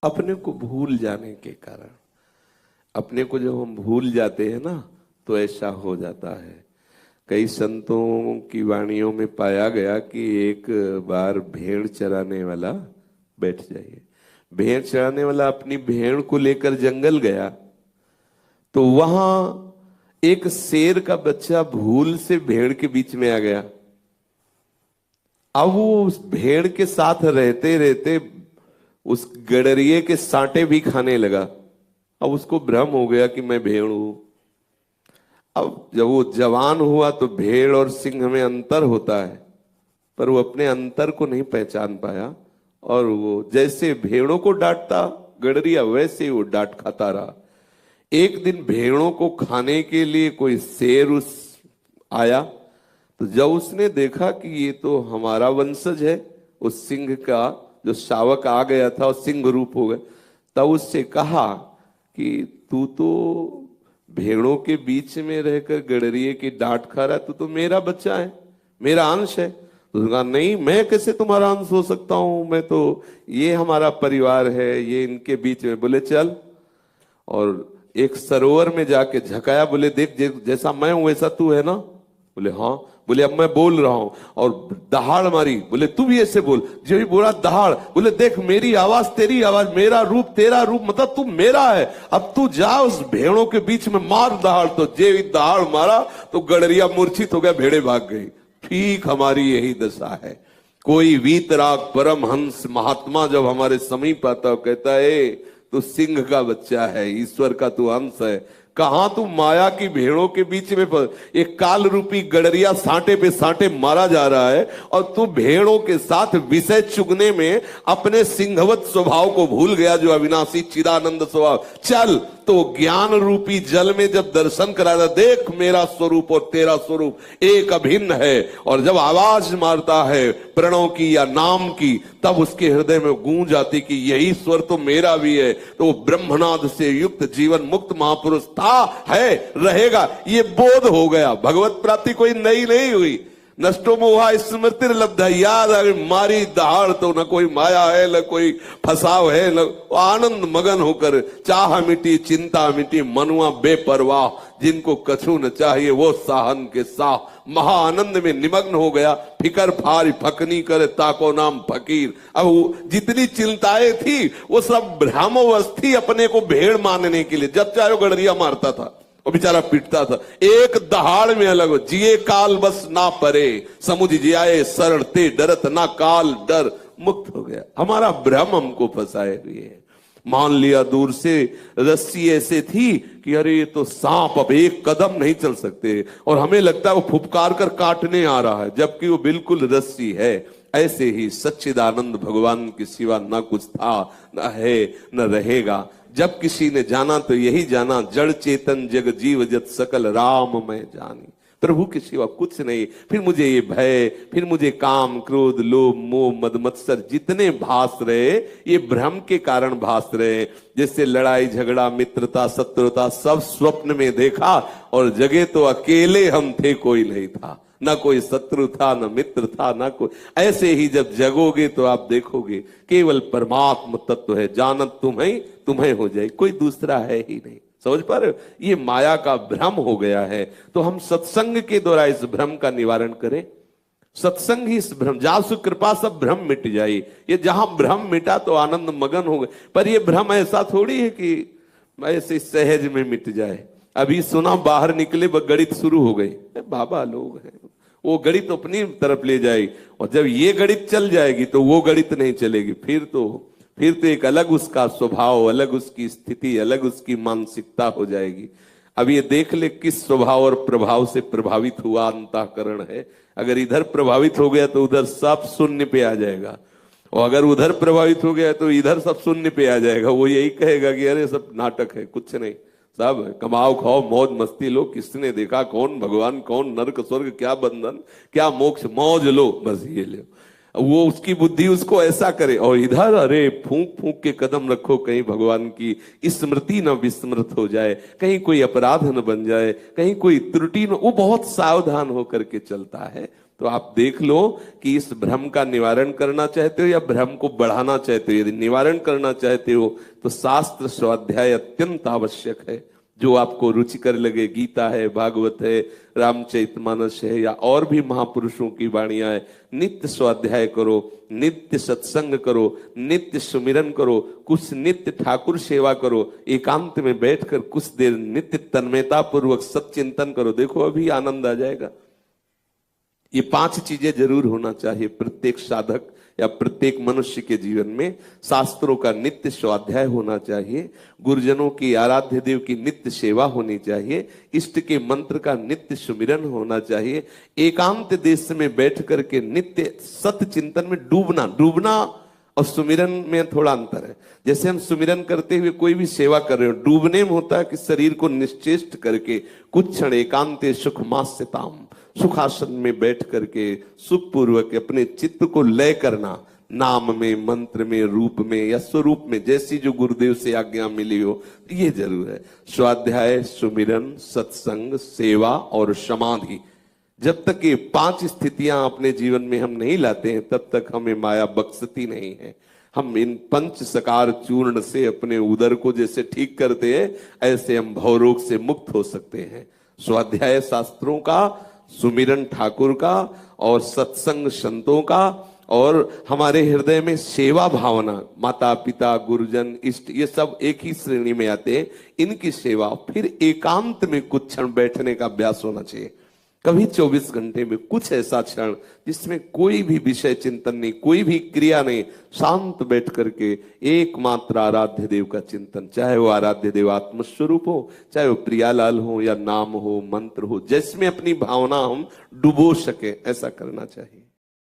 अपने को भूल जाने के कारण। अपने को जब हम भूल जाते हैं ना तो ऐसा हो जाता है। कई संतों की वाणियों में पाया गया कि एक बार भेड़ चराने वाला, बैठ जाइए, भेड़ चराने वाला अपनी भेड़ को लेकर जंगल गया तो वहां एक शेर का बच्चा भूल से भेड़ के बीच में आ गया। अब वो उस भेड़ के साथ रहते रहते उस गडरिये के सांटे भी खाने लगा। अब उसको भ्रम हो गया कि मैं भेड़ हूं। अब जब वो जवान हुआ तो भेड़ और सिंह में अंतर होता है, पर वो अपने अंतर को नहीं पहचान पाया और वो जैसे भेड़ों को डांटता गडरिया वैसे ही वो डांट खाता रहा। एक दिन भेड़ों को खाने के लिए कोई शेर उस आया तो जब उसने देखा कि ये तो हमारा वंशज है, उस सिंह का जो शावक आ गया था और सिंह रूप हो गया, तब उससे कहा कि तू तो भेड़ों के बीच में रहकर गडरिये की डांट खा रहा है, तू तो मेरा बच्चा है, मेरा अंश है। तो उसने कहा नहीं, मैं कैसे तुम्हारा अंश हो सकता हूं, मैं तो, ये हमारा परिवार है, ये इनके बीच में। बोले चल, और एक सरोवर में जाके झकाया, बोले देख जैसा मैं हूं वैसा तू है ना? बोले हाँ। बोले अब मैं बोल रहा हूं, और दहाड़ मारी। बोले तू भी ऐसे बोल। जो भी बोला दहाड़। बोले देख मेरी आवाज तेरी आवाज, मेरा रूप तेरा रूप, मतलब तू मेरा है। अब तू जा उस भेड़ों के बीच में मार दहाड़। तो जे दहाड़ मारा तो गडरिया मूर्छित हो गया, भेड़े भाग गई। ठीक हमारी यही दशा है। कोई वीतराग परमहंस महात्मा जब हमारे समीप आता है, कहता है तू सिंह का बच्चा है, ईश्वर का तू अंश है, कहां तू माया की भेड़ों के बीच में एक काल रूपी गडरिया सांटे पे सांटे मारा जा रहा है, और तू भेड़ों के साथ विषय चुगने में अपने सिंहवत स्वभाव को भूल गया, जो अविनाशी चिदानंद स्वभाव। चल, तो ज्ञान रूपी जल में जब दर्शन कराया, देख मेरा स्वरूप और तेरा स्वरूप एक अभिन्न है। और जब आवाज मारता है प्रणव की या नाम की, तब उसके हृदय में गूंज आती कि यही स्वर तो मेरा भी है। तो ब्रह्मनाद से युक्त जीवन मुक्त महापुरुष था, है, रहेगा, ये बोध हो गया। भगवत प्राप्ति कोई नई नहीं हुई। नष्टो मोहा स्मृति लब्धा, याद आ गई मारी दहाड़ तो न कोई माया है न कोई फसाव है, न आनंद मगन होकर चाह मिटी चिंता मिटी, मनुआ बेपरवाह, जिनको कछु न चाहिए वो साहन के साह। महाआनंद में निमग्न हो गया, फिकर फारी फकनी करे ताको नाम फकीर। अब जितनी चिंताएं थी वो सब भ्रामवस्थी अपने को भेड़ मानने के लिए, जब चाहे वो गडरिया मारता था, वो बेचारा पिटता था। एक दहाड़ में अलग हो, जिए काल बस ना परे, समुझ जियाए सरल ते डरत ना काल डर, मुक्त हो गया। हमारा भ्रम हमको फंसाए हुए है। मान लिया दूर से रस्सी ऐसे थी कि अरे ये तो सांप, अब एक कदम नहीं चल सकते, और हमें लगता है वो फुफकार कर काटने आ रहा है, जबकि वो बिल्कुल रस्सी है। ऐसे ही सच्चिदानंद भगवान के सिवा न कुछ था, न है, न रहेगा। जब किसी ने जाना तो यही जाना, जड़ चेतन जग जीव जत सकल राम मैं जानी, प्रभु के सिवा कुछ नहीं। फिर मुझे ये भय, फिर मुझे काम क्रोध लोभ मोह मद मत्सर जितने भास रहे, ये भ्रम के कारण भास रहे। जैसे लड़ाई झगड़ा मित्रता शत्रुता सब स्वप्न में देखा, और जगह तो अकेले हम थे, कोई नहीं था, ना कोई शत्रु था, ना मित्र था, ना कोई। ऐसे ही जब जगोगे तो आप देखोगे केवल परमात्म तत्व है, जानत तुम्हें तुम्हें हो जाए, कोई दूसरा है ही नहीं। समझ पा रहे हो? ये माया का भ्रम हो गया है। तो हम सत्संग के द्वारा इस भ्रम का निवारण करें। सत्संग ही इस भ्रम, जासु कृपा सब भ्रम मिट जाए। ये जहां भ्रम मिटा तो आनंद मगन हो गए। पर ये भ्रम ऐसा थोड़ी है कि ऐसे सहज में मिट जाए। अभी सुना बाहर निकले गणित शुरू हो गई, बाबा लोग हैं, वो गणित अपनी तरफ ले जाएगी, और जब ये गणित चल जाएगी तो वो गणित नहीं चलेगी। फिर तो एक अलग उसका स्वभाव, अलग उसकी स्थिति, अलग उसकी मानसिकता हो जाएगी। अब ये देख ले किस स्वभाव और प्रभाव से प्रभावित हुआ अंतःकरण है। अगर इधर प्रभावित हो गया तो उधर सब शून्य पे आ जाएगा, और अगर उधर प्रभावित हो गया तो इधर सब शून्य पे आ जाएगा। वो यही कहेगा कि अरे सब नाटक है, कुछ नहीं, सब कमाओ खाओ मौज मस्ती लो, किसने देखा कौन भगवान कौन नरक स्वर्ग, क्या बंधन क्या मोक्ष, मौज लो, बस ये लो। वो उसकी बुद्धि उसको ऐसा करे, और इधर अरे फूंक फूंक के कदम रखो, कहीं भगवान की स्मृति न विस्मृत हो जाए, कहीं कोई अपराध न बन जाए, कहीं कोई त्रुटि न। वो बहुत सावधान होकर के चलता है। तो आप देख लो कि इस भ्रम का निवारण करना चाहते हो या भ्रम को बढ़ाना चाहते हो। यदि निवारण करना चाहते हो तो शास्त्र स्वाध्याय अत्यंत आवश्यक है। जो आपको रुचिकर लगे, गीता है, भागवत है, रामचरितमानस है या और भी महापुरुषों की वाणियां है, नित्य स्वाध्याय करो, नित्य सत्संग करो, नित्य सुमिरन करो, कुछ नित्य ठाकुर सेवा करो, एकांत में बैठकर कुछ देर नित्य तन्मयता पूर्वक सत्चिंतन करो। देखो अभी आनंद आ जाएगा। ये 5 चीजें जरूर होना चाहिए प्रत्येक साधक या प्रत्येक मनुष्य के जीवन में। शास्त्रों का नित्य स्वाध्याय होना चाहिए, गुरुजनों की, आराध्य देव की नित्य सेवा होनी चाहिए, इष्ट के मंत्र का नित्य सुमिरन होना चाहिए, एकांत देश में बैठ करके नित्य सत्य चिंतन में डूबना और सुमिरन में थोड़ा अंतर है। जैसे हम सुमिरन करते हुए कोई भी सेवा कर रहे हो, डूबने में होता है कि शरीर को निश्चेष्ट करके कुछ क्षण एकांते सुखमास्यताम, सुखासन में बैठ करके सुखपूर्वक अपने चित्त को लय करना, नाम में, मंत्र में, रूप में या स्वरूप में, जैसी जो गुरुदेव से आज्ञा मिली हो, ये जरूर है। स्वाध्याय, सुमिरन, सत्संग, सेवा और समाधि, जब तक ये 5 स्थितियां अपने जीवन में हम नहीं लाते हैं तब तक हमें माया बख्शती नहीं है। हम इन 5 सकार चूर्ण से अपने उदर को जैसे ठीक करते हैं, ऐसे हम भवरोग से मुक्त हो सकते हैं। स्वाध्याय शास्त्रों का, सुमिरन ठाकुर का और सत्संग संतों का, और हमारे हृदय में सेवा भावना, माता पिता, गुरुजन, इष्ट, ये सब एक ही श्रेणी में आते हैं, इनकी सेवा। फिर एकांत में कुछ क्षण बैठने का अभ्यास होना चाहिए। कभी 24 घंटे में कुछ ऐसा क्षण जिसमें कोई भी विषय चिंतन नहीं, कोई भी क्रिया नहीं, शांत बैठ करके एकमात्र आराध्य देव का चिंतन, चाहे वो आराध्य देव आत्मस्वरूप हो, चाहे वो प्रियालाल हो या नाम हो, मंत्र हो, जिसमें अपनी भावना हम डुबो सके, ऐसा करना चाहिए।